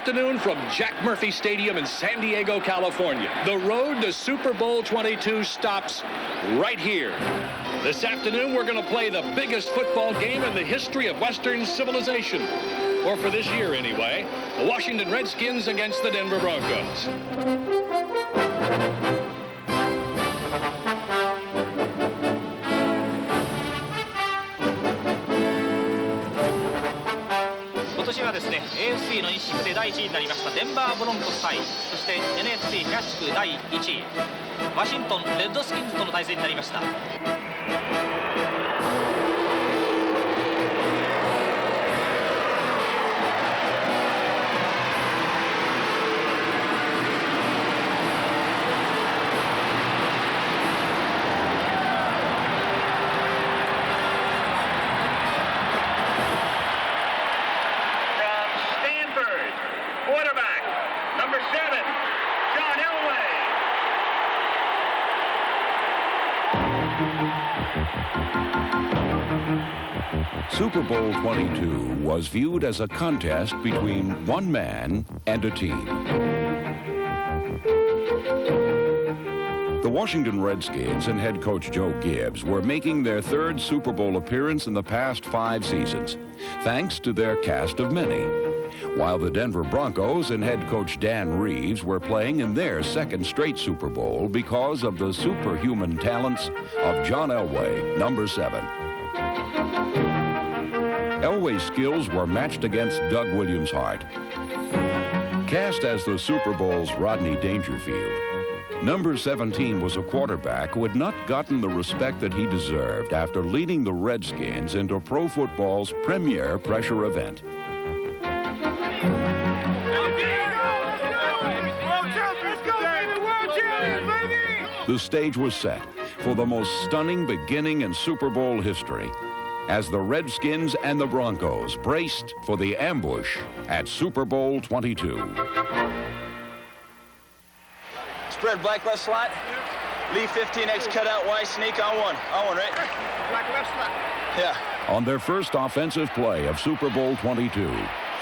afternoon from Jack Murphy Stadium in San Diego, California. The road to Super Bowl 22 stops right here. This afternoon, we're going to play the biggest football game in the history of Western civilization. Or for this year, anyway. The Washington Redskins against the Denver Broncos. AFC の一色で第1位になりましたデンバーブロンコス対、そして NFC 東地区第1位ワシントンレッドスキンズとの対戦になりました。Super Bowl 22 was viewed as a contest between one man and a team. The Washington Redskins and head coach Joe Gibbs were making their third Super Bowl appearance in the past 5 seasons, thanks to their cast of many, while the Denver Broncos and head coach Dan Reeves were playing in their second straight Super Bowl because of the superhuman talents of John Elway, number 7. Elway's skills were matched against Doug Williams' heart. Cast as the Super Bowl's Rodney Dangerfield, number 17 was a quarterback who had not gotten the respect that he deserved after leading the Redskins into pro football's premier pressure event. The stage was set for the most stunning beginning in Super Bowl history as the Redskins and the Broncos braced for the ambush at Super Bowl 22. Spread black left slot. Leave 15X cut out Y sneak on one. On one, right? Black left slot. Yeah. On their first offensive play of Super Bowl 22,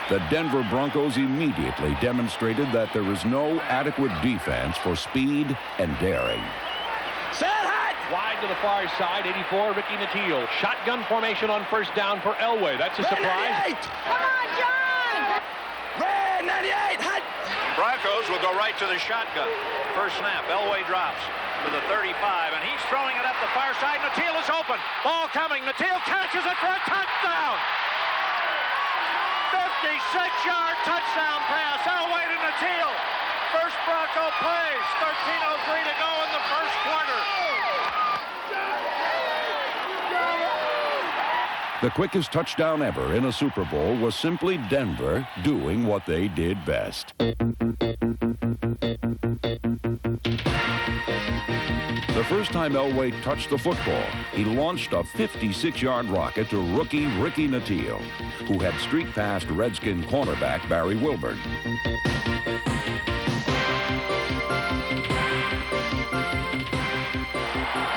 the Denver Broncos immediately demonstrated that there is no adequate defense for speed and daring. Set hot! Wide to the far side, 84, Ricky Nattiel. Shotgun formation on first down for Elway. That's a surprise. Come on, John! Red 98, hot! Broncos will go right to the shotgun. First snap, Elway drops to the 35, and he's throwing it up the far side. Nattiel is open. Ball coming. Nattiel catches it for a touchdown. 56-yard touchdown pass. Elway to Nattiel. First Bronco plays. 13:03 to go in the first quarter. The quickest touchdown ever in a Super Bowl was simply Denver doing what they did best. The first time Elway touched the football, he launched a 56-yard rocket to rookie Ricky Nattiel, who had streak past Redskin cornerback Barry Wilburn.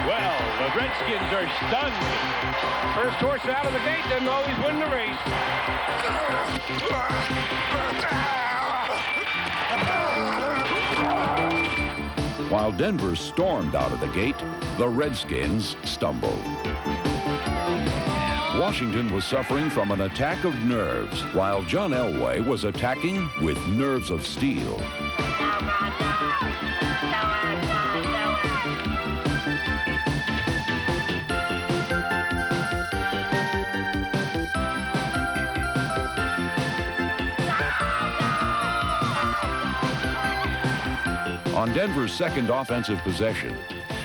Well, the Redskins are stunned. First horse out of the gate doesn't always win the race. While Denver stormed out of the gate, the Redskins stumbled. Washington was suffering from an attack of nerves, while John Elway was attacking with nerves of steel. On Denver's second offensive possession,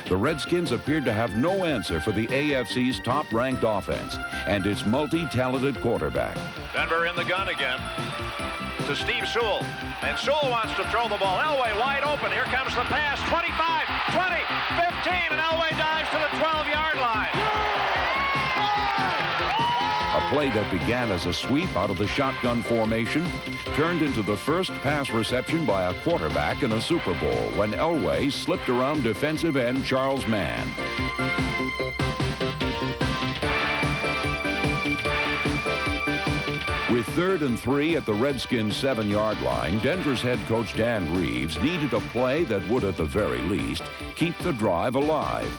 the Redskins appeared to have no answer for the AFC's top-ranked offense and its multi-talented quarterback. Denver in the gun again to Steve Sewell. And Sewell wants to throw the ball. Elway wide open. Here comes the pass. 25, 20, 15, and Elway dives to the 12-yard line. A play that began as a sweep out of the shotgun formation turned into the first pass reception by a quarterback in a Super Bowl when Elway slipped around defensive end Charles Mann. With With 3rd and 3 at the Redskins' 7-yard line, Denver's head coach Dan Reeves needed a play that would, at the very least, keep the drive alive.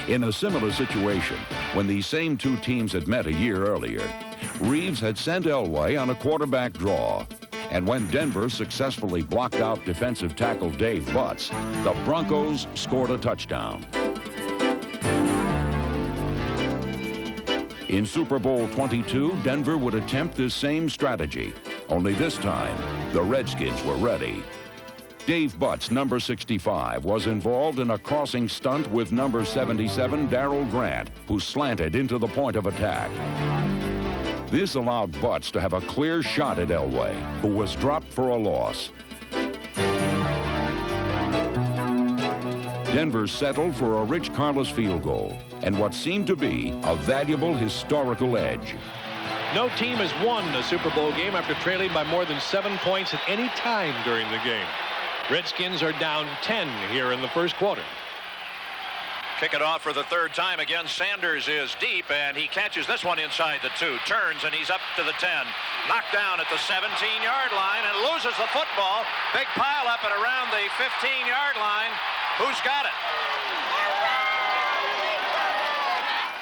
In a similar situation, when these same two teams had met a year earlier, Reeves had sent Elway on a quarterback draw. And when Denver successfully blocked out defensive tackle Dave Butts, the Broncos scored a touchdown. In Super Bowl 22, Denver would attempt this same strategy. Only this time, the Redskins were ready. Dave Butts, number 65, was involved in a crossing stunt with number 77, Darrell Grant, who slanted into the point of attack. This allowed Butts to have a clear shot at Elway, who was dropped for a loss. Denver settled for a Rich Carlos field goal and what seemed to be a valuable historical edge. No team has won a Super Bowl game after trailing by more than 7 points at any time during the game. Redskins are down 10 here in the first quarter. Kick it off for the third time again. Sanders is deep, and he catches this one inside the 2. Turns, and he's up to the 10. Knocked down at the 17-yard line and loses the football. Big pile up and around the 15-yard line. Who's got it?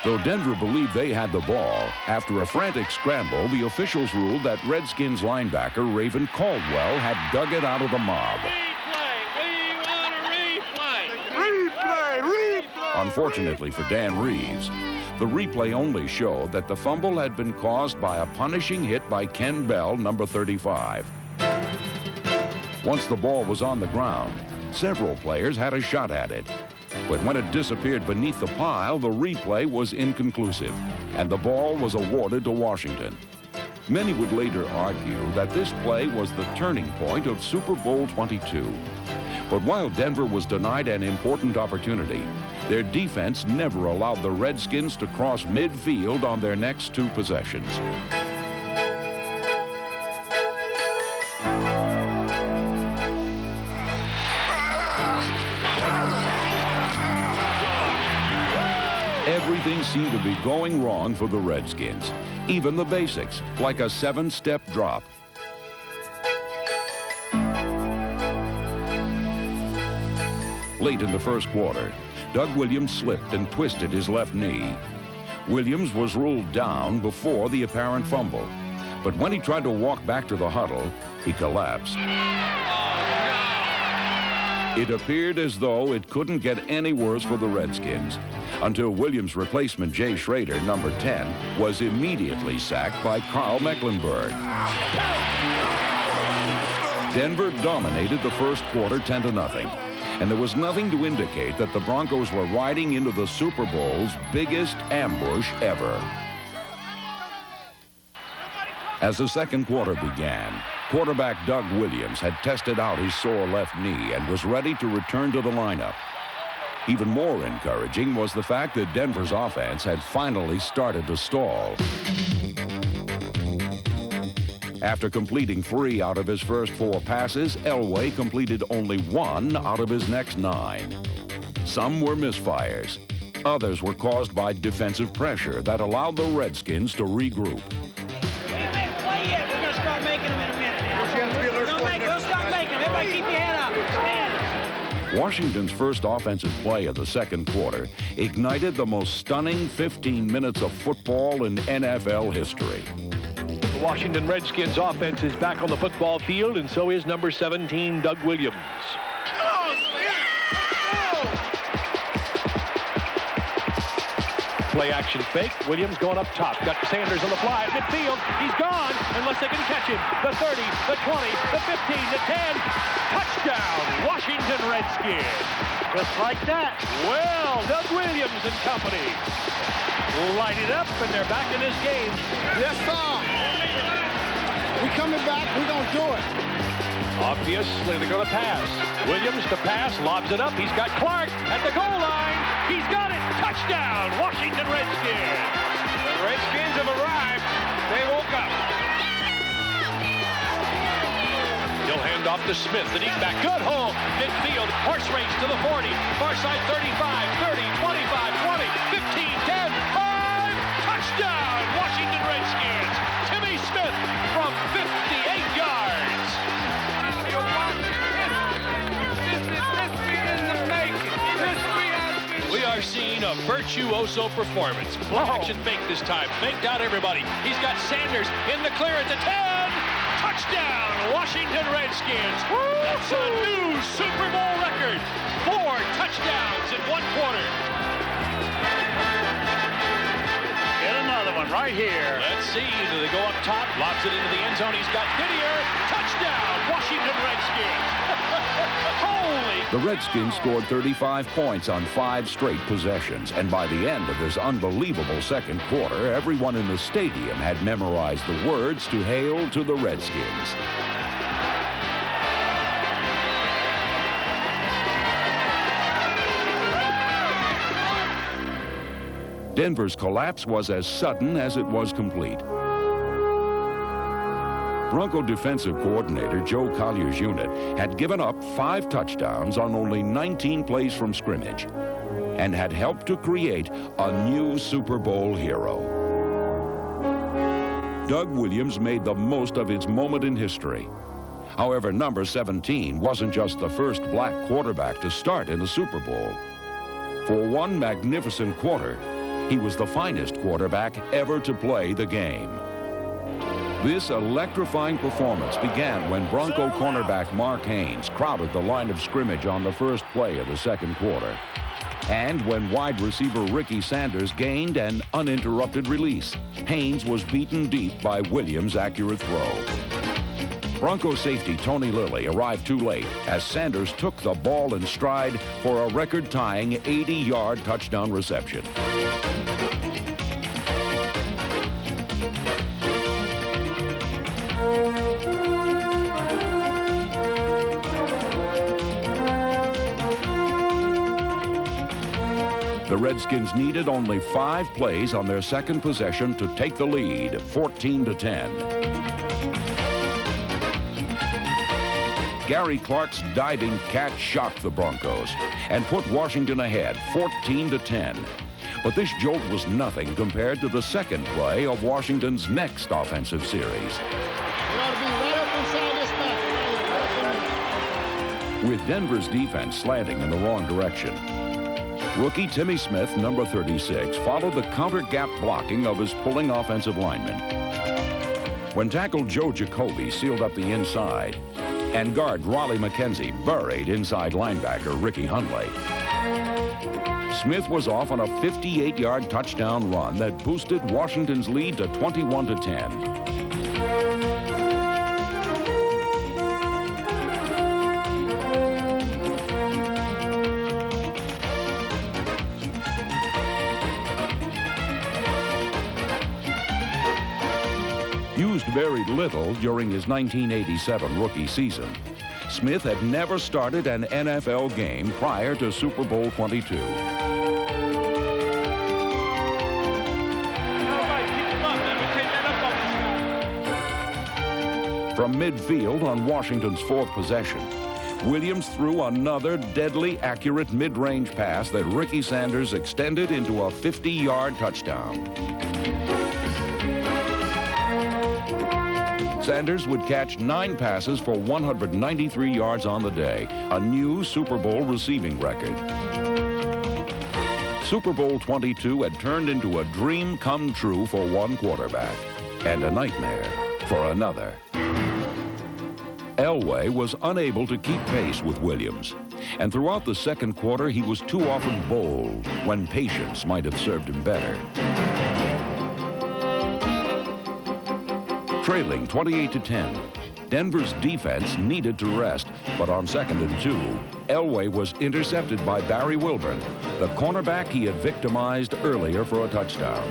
Though Denver believed they had the ball, after a frantic scramble, the officials ruled that Redskins linebacker Raven Caldwell had dug it out of the mob. Unfortunately for Dan Reeves, the replay only showed that the fumble had been caused by a punishing hit by Ken Bell, number 35. Once the ball was on the ground, several players had a shot at it. But when it disappeared beneath the pile, the replay was inconclusive, and the ball was awarded to Washington. Many would later argue that this play was the turning point of Super Bowl 22. But while Denver was denied an important opportunity, their defense never allowed the Redskins to cross midfield on their next 2 possessions. Everything seemed to be going wrong for the Redskins, even the basics, like a 7-step drop. Late in the first quarter, Doug Williams slipped and twisted his left knee. Williams was ruled down before the apparent fumble, but when he tried to walk back to the huddle, he collapsed. It appeared as though it couldn't get any worse for the Redskins until Williams' replacement, Jay Schrader, number 10, was immediately sacked by Carl Mecklenburg. Denver dominated the first quarter 10-0, and there was nothing to indicate that the Broncos were riding into the Super Bowl's biggest ambush ever. As the second quarter began, quarterback Doug Williams had tested out his sore left knee and was ready to return to the lineup. Even more encouraging was the fact that Denver's offense had finally started to stall. After completing 3 out of his first 4 passes, Elway completed only 1 out of his next 9. Some were misfires. Others were caused by defensive pressure that allowed the Redskins to regroup. We're going to start making them in a minute. We'll start making them. Everybody keep your head up. Stand. Washington's first offensive play of the second quarter ignited the most stunning 15 minutes of football in NFL history. The Washington Redskins offense is back on the football field, and so is number 17, Doug Williams. Play action fake. Williams going up top. Got Sanders on the fly at midfield. He's gone unless they can catch him. The 30, the 20, the 15, the 10. Touchdown, Washington Redskins. Just like that. Well, Doug Williams and company light it up, and they're back in this game. Yes, sir. We coming back. We gonna do it. Obviously, they're going to pass. Williams to pass, lobs it up. He's got Clark at the goal line. He's got it. Touchdown, Washington Redskins. The Redskins have arrived. They woke up. He'll hand off to Smith, the deep back. Good hole. Midfield. Horse race to the 40. Far side 35, 30, 25, 20, 15, 10, 5. Touchdown, Washington Redskins. Timmy Smith from a virtuoso performance. Action fake this time. Faked out everybody. He's got Sanders in the clear at the 10. Touchdown, Washington Redskins. That's a new Super Bowl record. 4 touchdowns in 1 quarter. Get another one right here. Let's see. Do they go up top? Lobs it into the end zone. He's got Whittier. Touchdown, Washington Redskins. Holy. The Redskins scored 35 points on 5 straight possessions, and by the end of this unbelievable second quarter, everyone in the stadium had memorized the words to hail to the Redskins. Denver's collapse was as sudden as it was complete. Bronco defensive coordinator Joe Collier's unit had given up 5 touchdowns on only 19 plays from scrimmage and had helped to create a new Super Bowl hero. Doug Williams made the most of his moment in history. However, number 17 wasn't just the first black quarterback to start in the Super Bowl. For one magnificent quarter, he was the finest quarterback ever to play the game. This electrifying performance began when Bronco cornerback Mark Haynes crowded the line of scrimmage on the first play of the second quarter, and when wide receiver Ricky Sanders gained an uninterrupted release. Haynes was beaten deep by Williams' accurate throw. Bronco safety Tony Lilly arrived too late as Sanders took the ball in stride for a record-tying 80-yard touchdown reception. The Redskins needed only 5 plays on their second possession to take the lead, 14-10. Gary Clark's diving catch shocked the Broncos and put Washington ahead, 14-10. But this jolt was nothing compared to the second play of Washington's next offensive series. With Denver's defense slanting in the wrong direction, rookie Timmy Smith, number 36, followed the counter-gap blocking of his pulling offensive lineman. When tackle Joe Jacoby sealed up the inside, and guard Raleigh McKenzie buried inside linebacker Ricky Hundley, Smith was off on a 58-yard touchdown run that boosted Washington's lead to 21-10. Used very little during his 1987 rookie season, Smith had never started an NFL game prior to Super Bowl 22. From midfield on Washington's 4th possession, Williams threw another deadly accurate mid-range pass that Ricky Sanders extended into a 50-yard touchdown. Sanders would catch 9 passes for 193 yards on the day, a new Super Bowl receiving record. Super Bowl 22 had turned into a dream come true for one quarterback and a nightmare for another. Elway was unable to keep pace with Williams, and throughout the second quarter he was too often bold when patience might have served him better. Trailing 28-10, Denver's defense needed to rest, but on 2nd and 2, Elway was intercepted by Barry Wilburn, the cornerback he had victimized earlier for a touchdown.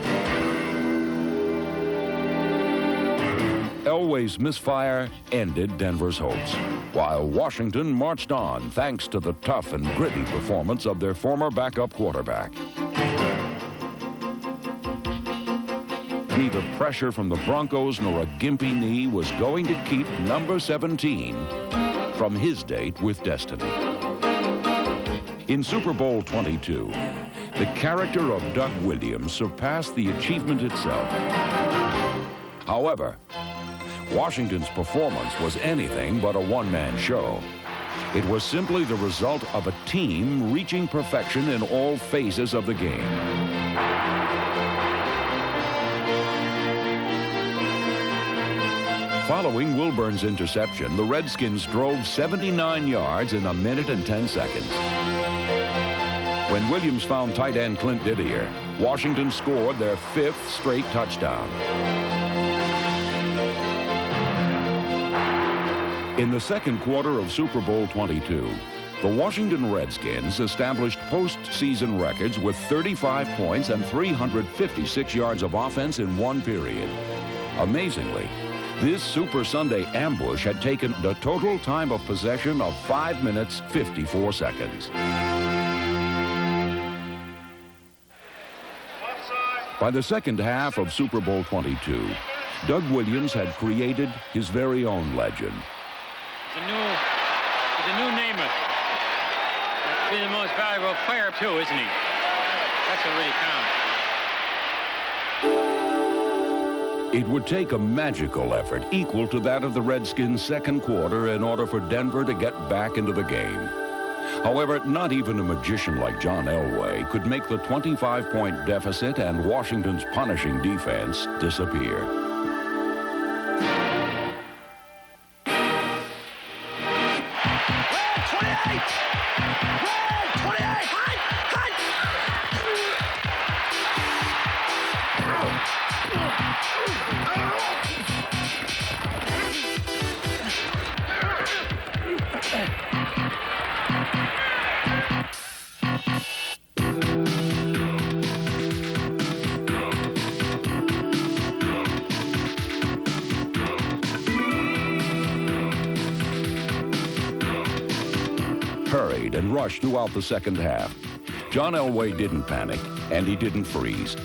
Elway's misfire ended Denver's hopes, while Washington marched on thanks to the tough and gritty performance of their former backup quarterback. Neither pressure from the Broncos nor a gimpy knee was going to keep number 17 from his date with destiny. In Super Bowl 22, the character of Doug Williams surpassed the achievement itself. However, Washington's performance was anything but a one-man show. It was simply the result of a team reaching perfection in all phases of the game. Following Wilburn's interception, the Redskins drove 79 yards in 1 minute and 10 seconds. When Williams found tight end Clint Didier, Washington scored their 5th straight touchdown. In the second quarter of Super Bowl 22, the Washington Redskins established postseason records with 35 points and 356 yards of offense in one period. Amazingly, this Super Sunday ambush had taken the total time of possession of 5 minutes, 54 seconds. By the second half of Super Bowl 22, Doug Williams had created his very own legend. He's a new Namath. He's the most valuable player, too, isn't he? That's what really counts. It would take a magical effort equal to that of the Redskins' second quarter in order for Denver to get back into the game. However, not even a magician like John Elway could make the 25-point deficit and Washington's punishing defense disappear. Hurried and rushed throughout the second half. John Elway didn't panic, and he didn't freeze.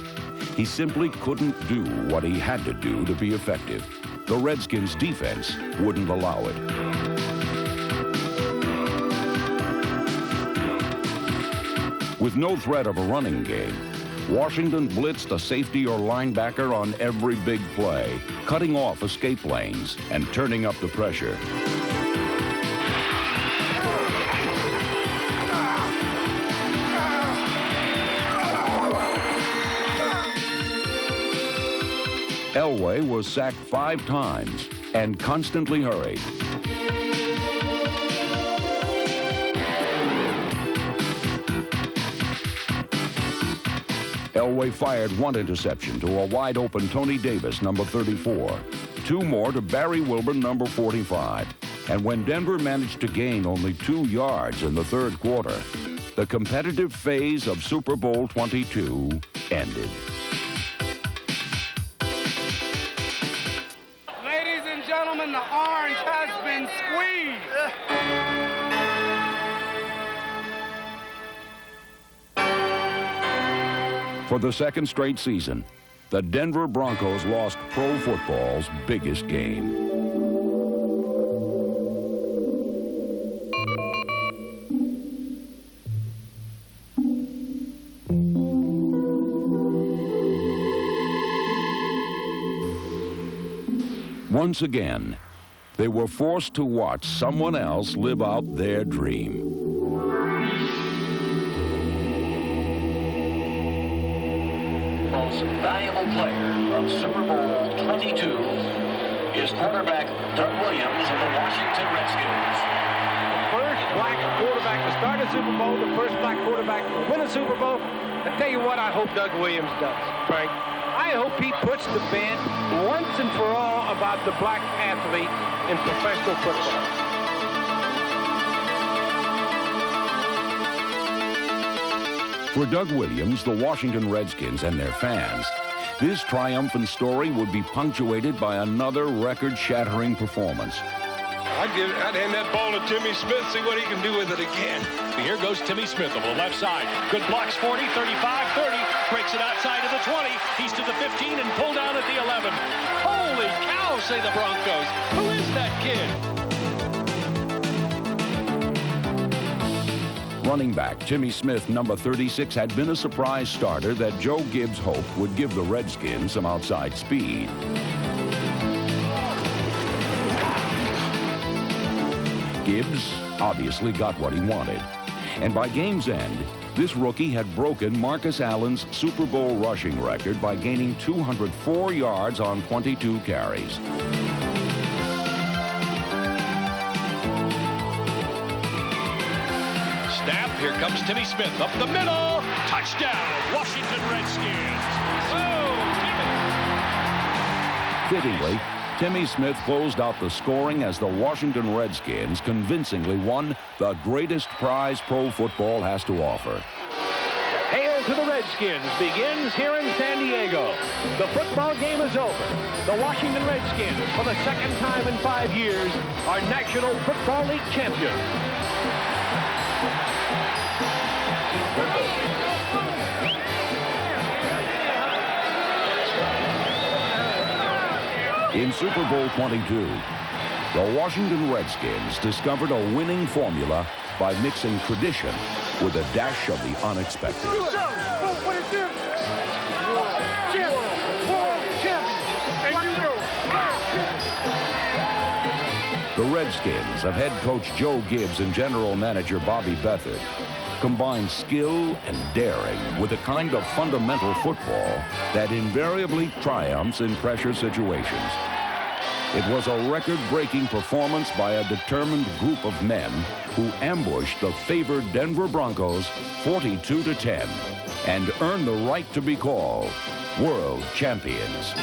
He simply couldn't do what he had to do to be effective. The Redskins' defense wouldn't allow it. With no threat of a running game, Washington blitzed a safety or linebacker on every big play, cutting off escape lanes and turning up the pressure. Elway was sacked 5 times and constantly hurried. Elway fired 1 interception to a wide-open Tony Davis, number 34, 2 more to Barry Wilburn, number 45. And when Denver managed to gain only 2 yards in the third quarter, the competitive phase of Super Bowl 22 ended. Ladies and gentlemen, the orange has been squeezed. For the second straight season, the Denver Broncos lost pro football's biggest game. Once again, they were forced to watch someone else live out their dream. Most valuable player of Super Bowl 22 is quarterback Doug Williams of the Washington Redskins. First black quarterback to start a Super Bowl, the first black quarterback to win a Super Bowl. I tell you what I hope Doug Williams does, Frank. I hope he puts to bed once and for all about the black athlete in professional football. For Doug Williams, the Washington Redskins, and their fans, this triumphant story would be punctuated by another record-shattering performance. I'd hand that ball to Timmy Smith, see what he can do with it again. Here goes Timmy Smith on the left side. Good blocks, 40, 35, 30. Breaks it outside of the 20. He's to the 15 and pulled down at the 11. Holy cow, say the Broncos. Who is that kid? Running back Timmy Smith, number 36, had been a surprise starter that Joe Gibbs hoped would give the Redskins some outside speed. Gibbs obviously got what he wanted. And by game's end, this rookie had broken Marcus Allen's Super Bowl rushing record by gaining 204 yards on 22 carries. Snap, here comes Timmy Smith up the middle. Touchdown, Washington Redskins. Oh, Timmy. Fittingly, Timmy Smith closed out the scoring as the Washington Redskins convincingly won the greatest prize pro football has to offer. Hail to the Redskins begins here in San Diego. The football game is over. The Washington Redskins, for the second time in 5 years, are National Football League champions. In Super Bowl 22, the Washington Redskins discovered a winning formula by mixing tradition with a dash of the unexpected. The Redskins of head coach Joe Gibbs and general manager Bobby Beathard combined skill and daring with a kind of fundamental football that invariably triumphs in pressure situations. It was a record-breaking performance by a determined group of men who ambushed the favored Denver Broncos 42-10 and earned the right to be called world champions.